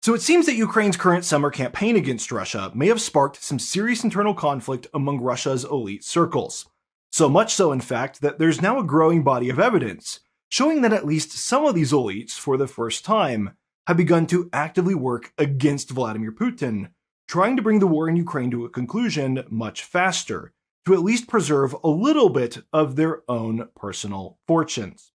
So it seems that Ukraine's current summer campaign against Russia may have sparked some serious internal conflict among Russia's elite circles. So much so, in fact, that there's now a growing body of evidence showing that at least some of these elites, for the first time, have begun to actively work against Vladimir Putin, trying to bring the war in Ukraine to a conclusion much faster, to at least preserve a little bit of their own personal fortunes.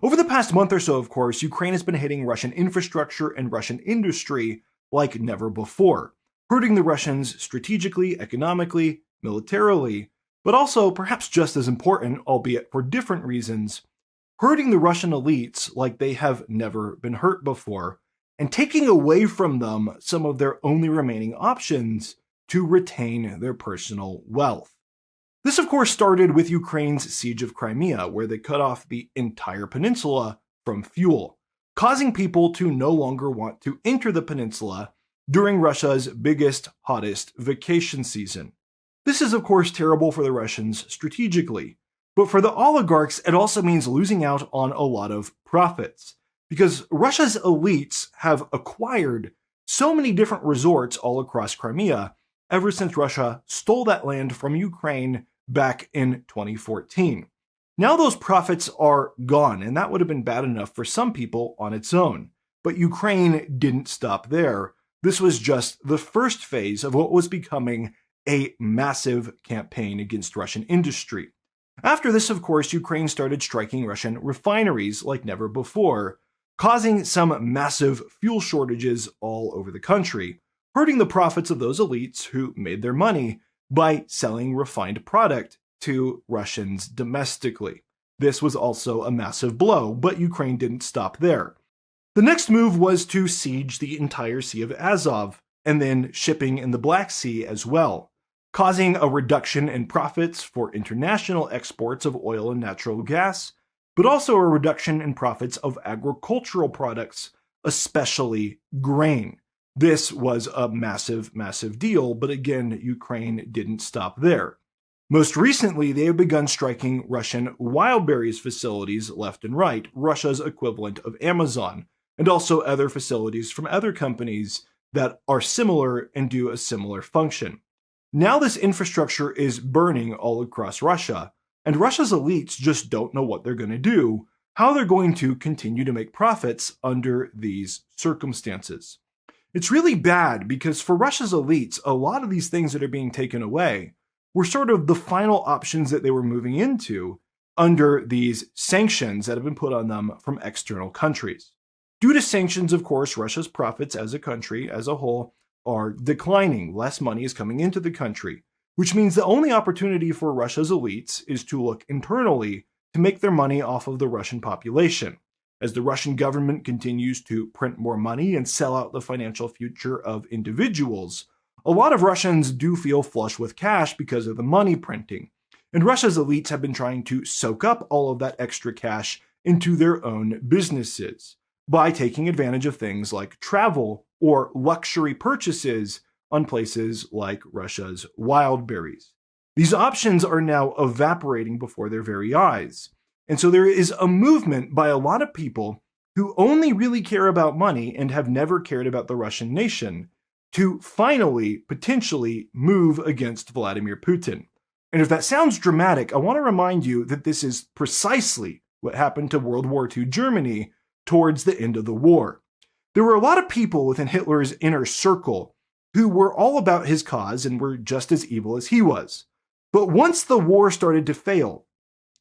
Over the past month or so, of course, Ukraine has been hitting Russian infrastructure and Russian industry like never before, hurting the Russians strategically, economically, militarily, but also, perhaps just as important, albeit for different reasons, hurting the Russian elites like they have never been hurt before, and taking away from them some of their only remaining options to retain their personal wealth. This, of course, started with Ukraine's siege of Crimea, where they cut off the entire peninsula from fuel, causing people to no longer want to enter the peninsula during Russia's biggest, hottest vacation season. This is, of course, terrible for the Russians strategically, but for the oligarchs, it also means losing out on a lot of profits, because Russia's elites have acquired so many different resorts all across Crimea ever since Russia stole that land from Ukraine back in 2014. Now those profits are gone, and that would have been bad enough for some people on its own. But Ukraine didn't stop there. This was just the first phase of what was becoming a massive campaign against Russian industry. After this, of course, Ukraine started striking Russian refineries like never before, causing some massive fuel shortages all over the country, hurting the profits of those elites who made their money by selling refined product to Russians domestically. This was also a massive blow, but Ukraine didn't stop there. The next move was to siege the entire Sea of Azov, and then shipping in the Black Sea as well, causing a reduction in profits for international exports of oil and natural gas, but also a reduction in profits of agricultural products, especially grain. This was a massive, massive deal, but again, Ukraine didn't stop there. Most recently, they have begun striking Russian Wildberries facilities left and right, Russia's equivalent of Amazon, and also other facilities from other companies that are similar and do a similar function. Now this infrastructure is burning all across Russia, and Russia's elites just don't know what they're going to do, how they're going to continue to make profits under these circumstances. It's really bad because for Russia's elites, a lot of these things that are being taken away were sort of the final options that they were moving into under these sanctions that have been put on them from external countries. Due to sanctions, of course, Russia's profits as a country, as a whole, are declining. Less money is coming into the country, which means the only opportunity for Russia's elites is to look internally to make their money off of the Russian population. As the Russian government continues to print more money and sell out the financial future of individuals, a lot of Russians do feel flush with cash because of the money printing, and Russia's elites have been trying to soak up all of that extra cash into their own businesses by taking advantage of things like travel or luxury purchases on places like Russia's Wildberries. These options are now evaporating before their very eyes. And so there is a movement by a lot of people who only really care about money and have never cared about the Russian nation to finally, potentially, move against Vladimir Putin. And if that sounds dramatic, I want to remind you that this is precisely what happened to World War II Germany towards the end of the war. There were a lot of people within Hitler's inner circle who were all about his cause and were just as evil as he was. But once the war started to fail,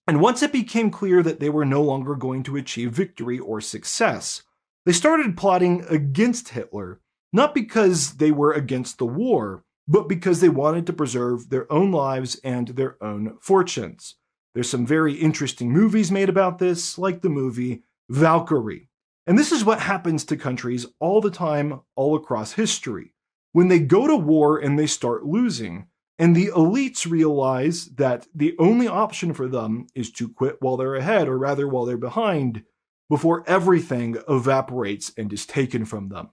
and once it became clear that they were no longer going to achieve victory or success, they started plotting against Hitler, not because they were against the war, but because they wanted to preserve their own lives and their own fortunes. There's some very interesting movies made about this, like the movie Valkyrie. And this is what happens to countries all the time, all across history. When they go to war and they start losing, and the elites realize that the only option for them is to quit while they're ahead, or rather while they're behind, before everything evaporates and is taken from them.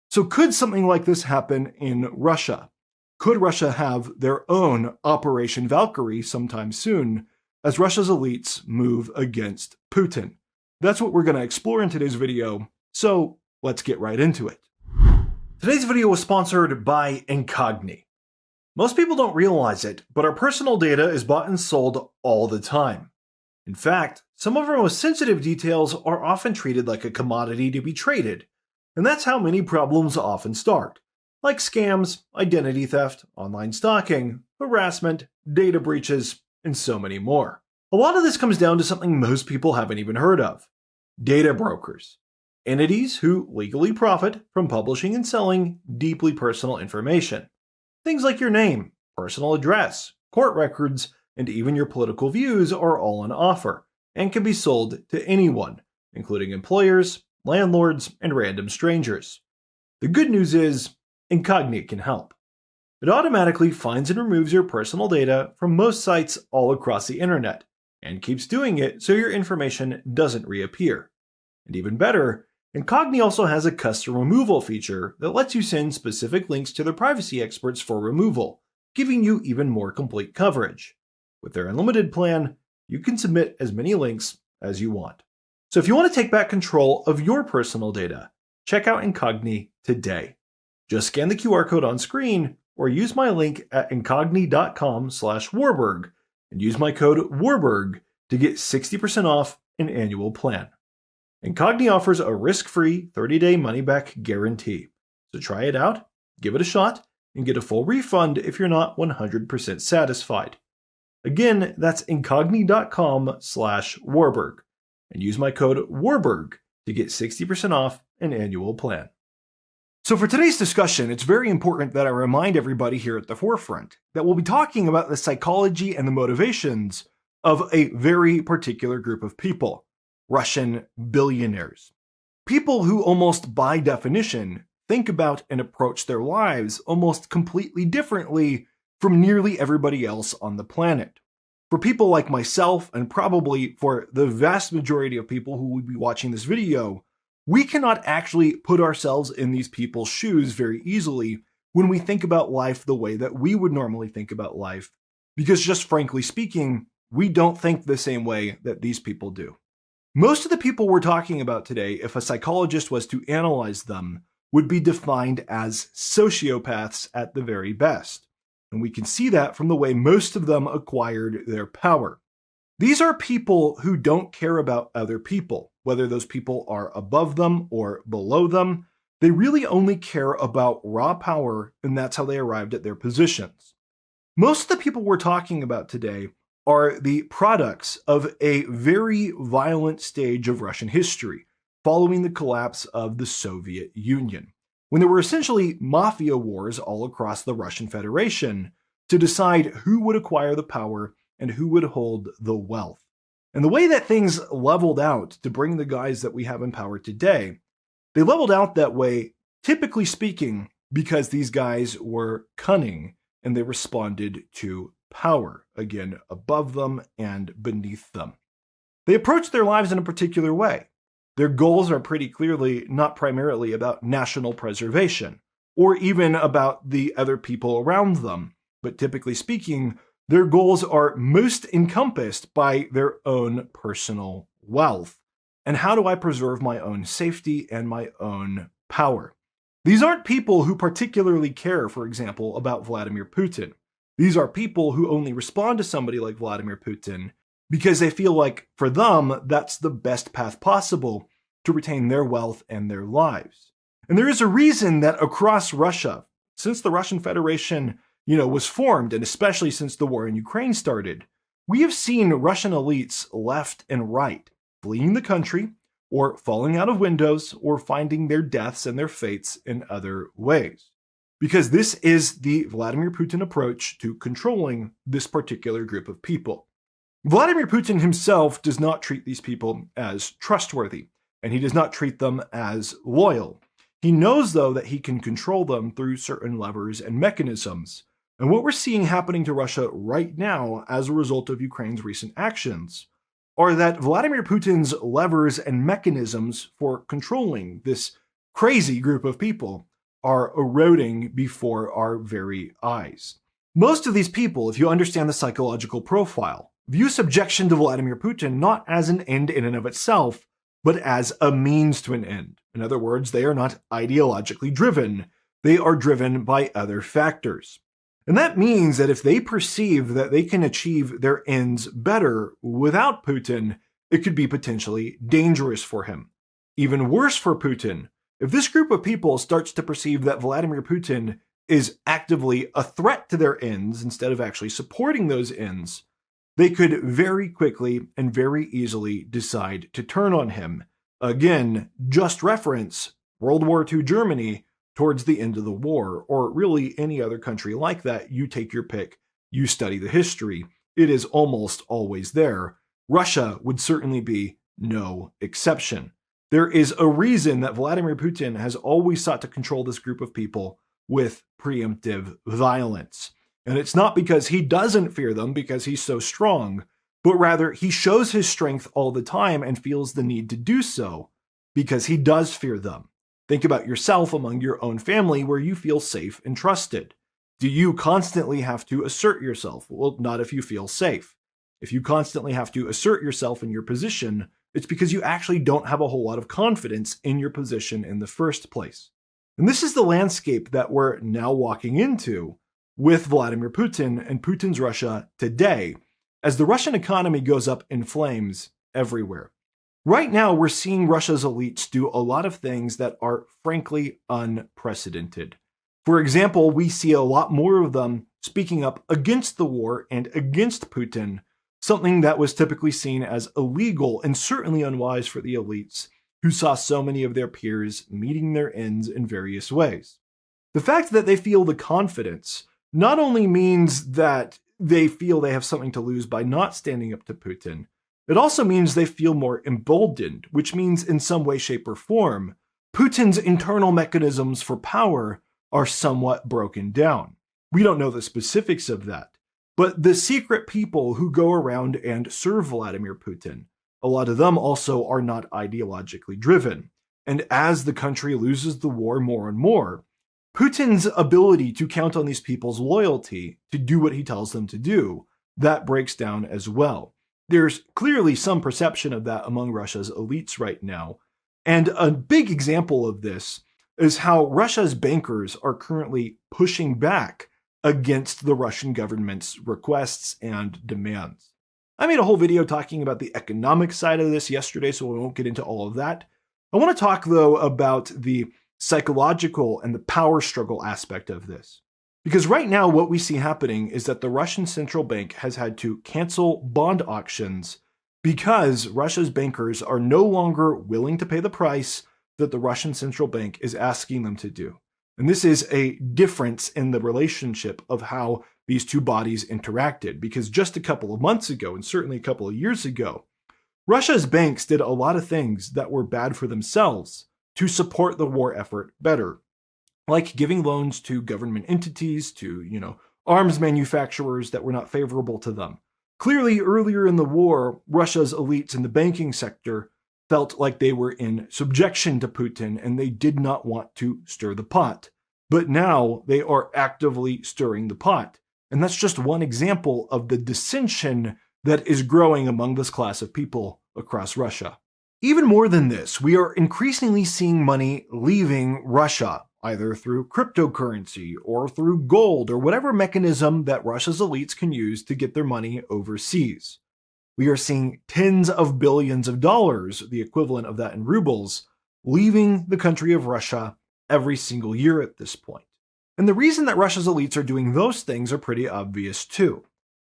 So could something like this happen in Russia? Could Russia have their own Operation Valkyrie sometime soon as Russia's elites move against Putin? That's what we're going to explore in today's video, so let's get right into it. Today's video was sponsored by Incogni. Most people don't realize it, but our personal data is bought and sold all the time. In fact, some of our most sensitive details are often treated like a commodity to be traded, and that's how many problems often start, like scams, identity theft, online stalking, harassment, data breaches, and so many more. A lot of this comes down to something most people haven't even heard of: data brokers. Entities who legally profit from publishing and selling deeply personal information. Things like your name, personal address, court records, and even your political views are all on offer, and can be sold to anyone, including employers, landlords, and random strangers. The good news is, Incogni can help. It automatically finds and removes your personal data from most sites all across the internet, and keeps doing it so your information doesn't reappear. And even better, Incogni also has a custom removal feature that lets you send specific links to their privacy experts for removal, giving you even more complete coverage. With their unlimited plan, you can submit as many links as you want. So if you want to take back control of your personal data, check out Incogni today. Just scan the QR code on screen or use my link at incogni.com/Warburg and use my code Warburg to get 60% off an annual plan. Incogni offers a risk-free 30-day money-back guarantee. So try it out, give it a shot, and get a full refund if you're not 100% satisfied. Again, that's incogni.com/Warburg, and use my code Warburg to get 60% off an annual plan. So for today's discussion, it's very important that I remind everybody here at the forefront that we'll be talking about the psychology and the motivations of a very particular group of people: Russian billionaires. People who almost by definition think about and approach their lives almost completely differently from nearly everybody else on the planet. For people like myself, and probably for the vast majority of people who would be watching this video, we cannot actually put ourselves in these people's shoes very easily when we think about life the way that we would normally think about life, because just frankly speaking, we don't think the same way that these people do. Most of the people we're talking about today, if a psychologist was to analyze them, would be defined as sociopaths at the very best. And we can see that from the way most of them acquired their power. These are people who don't care about other people, whether those people are above them or below them. They really only care about raw power, and that's how they arrived at their positions. Most of the people we're talking about today are the products of a very violent stage of Russian history, following the collapse of the Soviet Union, when there were essentially mafia wars all across the Russian Federation to decide who would acquire the power and who would hold the wealth. And the way that things leveled out to bring the guys that we have in power today, they leveled out that way, typically speaking, because these guys were cunning and they responded to power, again, above them and beneath them. They approach their lives in a particular way. Their goals are pretty clearly not primarily about national preservation, or even about the other people around them, but typically speaking, their goals are most encompassed by their own personal wealth. And how do I preserve my own safety and my own power? These aren't people who particularly care, for example, about Vladimir Putin. These are people who only respond to somebody like Vladimir Putin because they feel like, for them, that's the best path possible to retain their wealth and their lives. And there is a reason that across Russia, since the Russian Federation, was formed, and especially since the war in Ukraine started, we have seen Russian elites left and right fleeing the country, or falling out of windows, or finding their deaths and their fates in other ways. Because this is the Vladimir Putin approach to controlling this particular group of people. Vladimir Putin himself does not treat these people as trustworthy, and he does not treat them as loyal. He knows, though, that he can control them through certain levers and mechanisms. And what we're seeing happening to Russia right now as a result of Ukraine's recent actions are that Vladimir Putin's levers and mechanisms for controlling this crazy group of people are eroding before our very eyes. Most of these people, if you understand the psychological profile, view subjection to Vladimir Putin not as an end in and of itself, but as a means to an end. In other words, they are not ideologically driven. They are driven by other factors. And that means that if they perceive that they can achieve their ends better without Putin, it could be potentially dangerous for him. Even worse for Putin, if this group of people starts to perceive that Vladimir Putin is actively a threat to their ends instead of actually supporting those ends, they could very quickly and very easily decide to turn on him. Again, just reference World War II Germany towards the end of the war, or really any other country like that. You take your pick, you study the history. It is almost always there. Russia would certainly be no exception. There is a reason that Vladimir Putin has always sought to control this group of people with preemptive violence. And it's not because he doesn't fear them because he's so strong, but rather he shows his strength all the time and feels the need to do so because he does fear them. Think about yourself among your own family where you feel safe and trusted. Do you constantly have to assert yourself? Well, not if you feel safe. If you constantly have to assert yourself in your position, it's because you actually don't have a whole lot of confidence in your position in the first place. And this is the landscape that we're now walking into with Vladimir Putin and Putin's Russia today, as the Russian economy goes up in flames everywhere. Right now, we're seeing Russia's elites do a lot of things that are frankly unprecedented. For example, we see a lot more of them speaking up against the war and against Putin, something that was typically seen as illegal and certainly unwise for the elites who saw so many of their peers meeting their ends in various ways. The fact that they feel the confidence not only means that they feel they have something to lose by not standing up to Putin, it also means they feel more emboldened, which means in some way, shape, or form, Putin's internal mechanisms for power are somewhat broken down. We don't know the specifics of that, but the secret people who go around and serve Vladimir Putin, a lot of them also are not ideologically driven. And as the country loses the war more and more, Putin's ability to count on these people's loyalty to do what he tells them to do, that breaks down as well. There's clearly some perception of that among Russia's elites right now. And a big example of this is how Russia's bankers are currently pushing back against the Russian government's requests and demands. I made a whole video talking about the economic side of this yesterday, so we won't get into all of that. I want to talk, though, about the psychological and the power struggle aspect of this. Because right now, what we see happening is that the Russian central bank has had to cancel bond auctions because Russia's bankers are no longer willing to pay the price that the Russian central bank is asking them to do. And this is a difference in the relationship of how these two bodies interacted, because just a couple of months ago, and certainly a couple of years ago, Russia's banks did a lot of things that were bad for themselves to support the war effort better, like giving loans to government entities, to, arms manufacturers that were not favorable to them. Clearly, earlier in the war, Russia's elites in the banking sector felt like they were in subjection to Putin and they did not want to stir the pot. But now they are actively stirring the pot. And that's just one example of the dissension that is growing among this class of people across Russia. Even more than this, we are increasingly seeing money leaving Russia, either through cryptocurrency or through gold or whatever mechanism that Russia's elites can use to get their money overseas. We are seeing tens of billions of dollars, the equivalent of that in rubles, leaving the country of Russia every single year at this point. And the reason that Russia's elites are doing those things are pretty obvious too.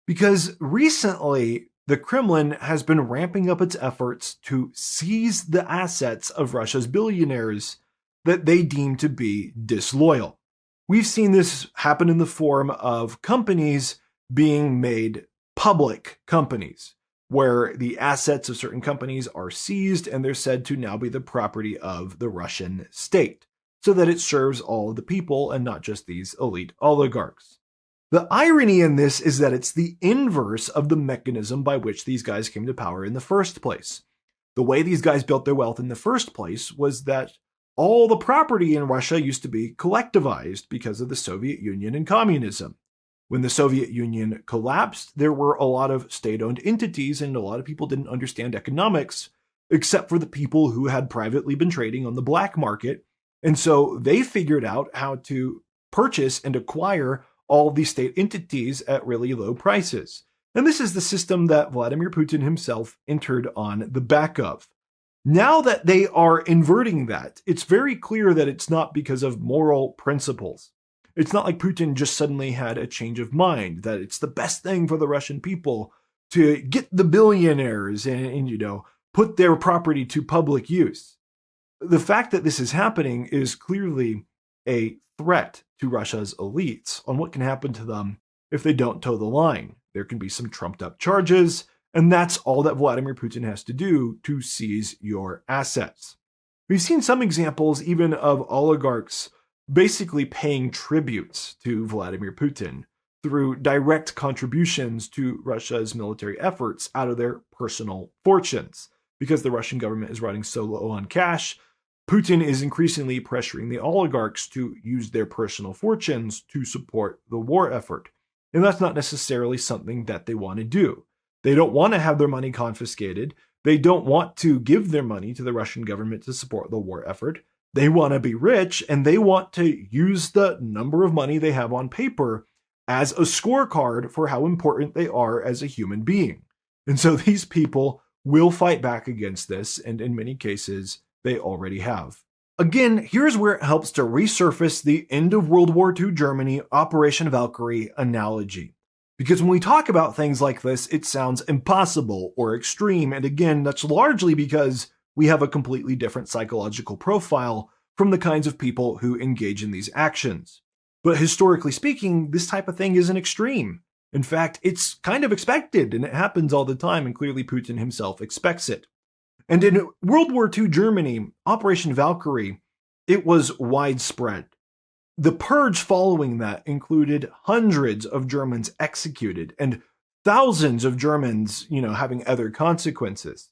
Because recently, the Kremlin has been ramping up its efforts to seize the assets of Russia's billionaires that they deem to be disloyal. We've seen this happen in the form of companies being made public companies, where the assets of certain companies are seized and they're said to now be the property of the Russian state, so that it serves all of the people and not just these elite oligarchs. The irony in this is that it's the inverse of the mechanism by which these guys came to power in the first place. The way these guys built their wealth in the first place was that all the property in Russia used to be collectivized because of the Soviet Union and communism. When the Soviet Union collapsed, there were a lot of state-owned entities and a lot of people didn't understand economics, except for the people who had privately been trading on the black market And so they figured out how to purchase and acquire all these state entities at really low prices. And this is the system that Vladimir Putin himself entered on the back of. Now that they are inverting that, it's very clear that it's not because of moral principles. It's not like Putin just suddenly had a change of mind, that it's the best thing for the Russian people to get the billionaires and put their property to public use. The fact that this is happening is clearly a threat to Russia's elites on what can happen to them if they don't toe the line. There can be some trumped up charges, and that's all that Vladimir Putin has to do to seize your assets. We've seen some examples even of oligarchs basically paying tributes to Vladimir Putin through direct contributions to Russia's military efforts out of their personal fortunes. Because the Russian government is running so low on cash, Putin is increasingly pressuring the oligarchs to use their personal fortunes to support the war effort. And that's not necessarily something that they want to do. They don't want to have their money confiscated. They don't want to give their money to the Russian government to support the war effort. They want to be rich, and they want to use the number of money they have on paper as a scorecard for how important they are as a human being. And so these people will fight back against this, and in many cases, they already have. Again, here's where it helps to resurface the end of World War II Germany Operation Valkyrie analogy. Because when we talk about things like this, it sounds impossible or extreme, and again, that's largely because we have a completely different psychological profile from the kinds of people who engage in these actions. But historically speaking, this type of thing isn't extreme. In fact, it's kind of expected, and it happens all the time, and clearly Putin himself expects it. And in World War II Germany, Operation Valkyrie, it was widespread. The purge following that included hundreds of Germans executed and thousands of Germans, having other consequences,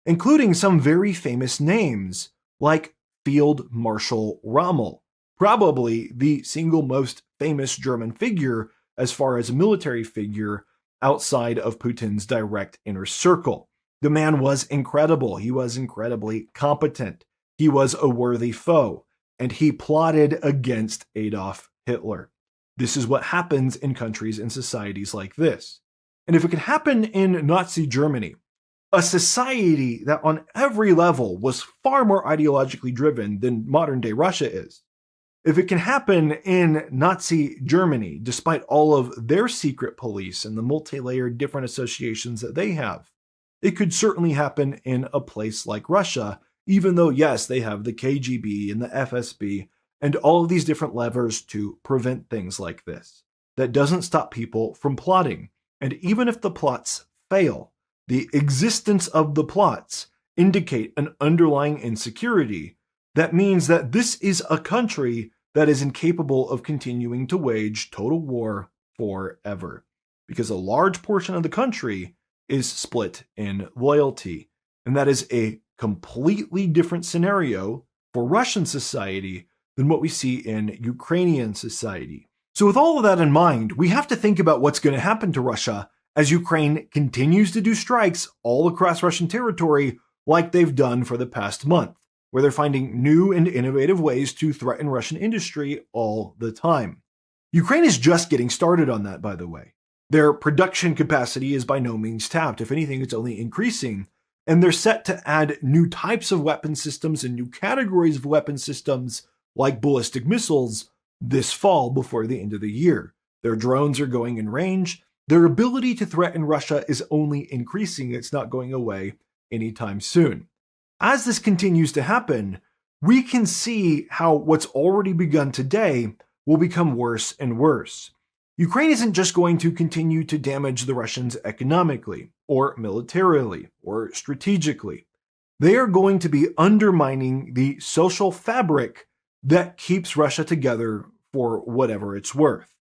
including some very famous names like Field Marshal Rommel, probably the single most famous German figure as far as a military figure outside of Putin's direct inner circle. The man was incredible. He was incredibly competent. He was a worthy foe, and he plotted against Adolf Hitler. This is what happens in countries and societies like this. And if it could happen in Nazi Germany, a society that on every level was far more ideologically driven than modern-day Russia is, if it can happen in Nazi Germany, despite all of their secret police and the multi-layered different associations that they have, it could certainly happen in a place like Russia, even though, yes, they have the KGB and the FSB and all of these different levers to prevent things like this. That doesn't stop people from plotting. And even if the plots fail, the existence of the plots indicate an underlying insecurity. That means that this is a country that is incapable of continuing to wage total war forever, because a large portion of the country is split in loyalty. And that is a completely different scenario for Russian society than what we see in Ukrainian society. So with all of that in mind, we have to think about what's going to happen to Russia as Ukraine continues to do strikes all across Russian territory like they've done for the past month, where they're finding new and innovative ways to threaten Russian industry all the time. Ukraine is just getting started on that, by the way. Their production capacity is by no means tapped. If anything, it's only increasing. And they're set to add new types of weapon systems and new categories of weapon systems like ballistic missiles this fall before the end of the year. Their drones are going in range. Their ability to threaten Russia is only increasing. It's not going away anytime soon. As this continues to happen, we can see how what's already begun today will become worse and worse. Ukraine isn't just going to continue to damage the Russians economically, or militarily, or strategically. They are going to be undermining the social fabric that keeps Russia together for whatever it's worth.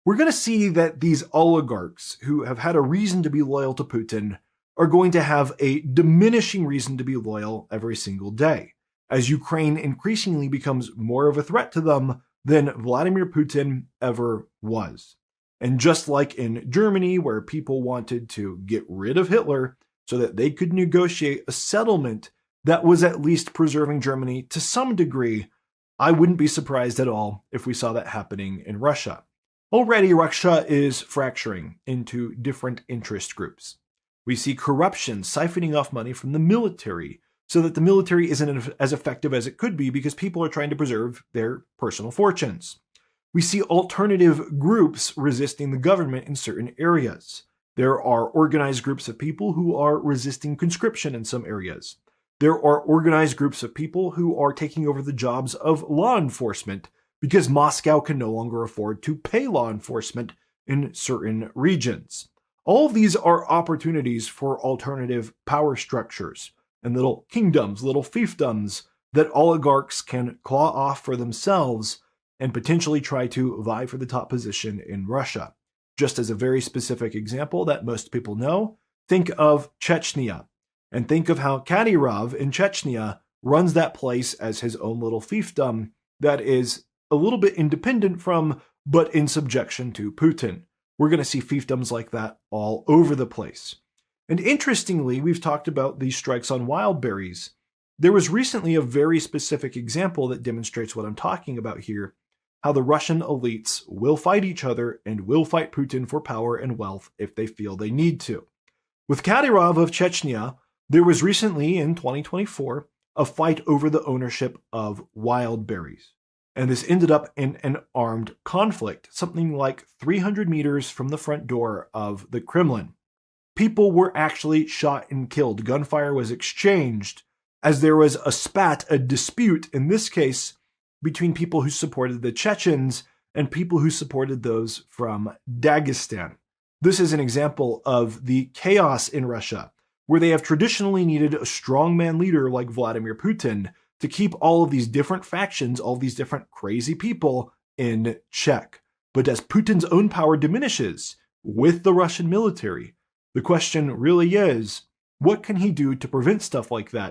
We're going to see that these oligarchs who have had a reason to be loyal to Putin are going to have a diminishing reason to be loyal every single day, as Ukraine increasingly becomes more of a threat to them than Vladimir Putin ever was. And just like in Germany, where people wanted to get rid of Hitler so that they could negotiate a settlement that was at least preserving Germany to some degree, I wouldn't be surprised at all if we saw that happening in Russia. Already, Russia is fracturing into different interest groups. We see corruption siphoning off money from the military so that the military isn't as effective as it could be because people are trying to preserve their personal fortunes. We see alternative groups resisting the government in certain areas. There are organized groups of people who are resisting conscription in some areas. There are organized groups of people who are taking over the jobs of law enforcement because Moscow can no longer afford to pay law enforcement in certain regions. All of these are opportunities for alternative power structures and little kingdoms, little fiefdoms that oligarchs can claw off for themselves and potentially try to vie for the top position in Russia. Just as a very specific example that most people know, think of Chechnya, and think of how Kadyrov in Chechnya runs that place as his own little fiefdom that is a little bit independent from, but in subjection to Putin. We're going to see fiefdoms like that all over the place. And interestingly, we've talked about these strikes on Wildberries. There was recently a very specific example that demonstrates what I'm talking about here, how the Russian elites will fight each other and will fight Putin for power and wealth if they feel they need to. With Kadyrov of Chechnya, there was recently, in 2024, a fight over the ownership of Wildberries. And this ended up in an armed conflict, something like 300 meters from the front door of the Kremlin. People were actually shot and killed. Gunfire was exchanged as there was a dispute, in this case, between people who supported the Chechens and people who supported those from Dagestan. This is an example of the chaos in Russia, where they have traditionally needed a strongman leader like Vladimir Putin to keep all of these different factions, all of these different crazy people in check. But as Putin's own power diminishes with the Russian military, the question really is, what can he do to prevent stuff like that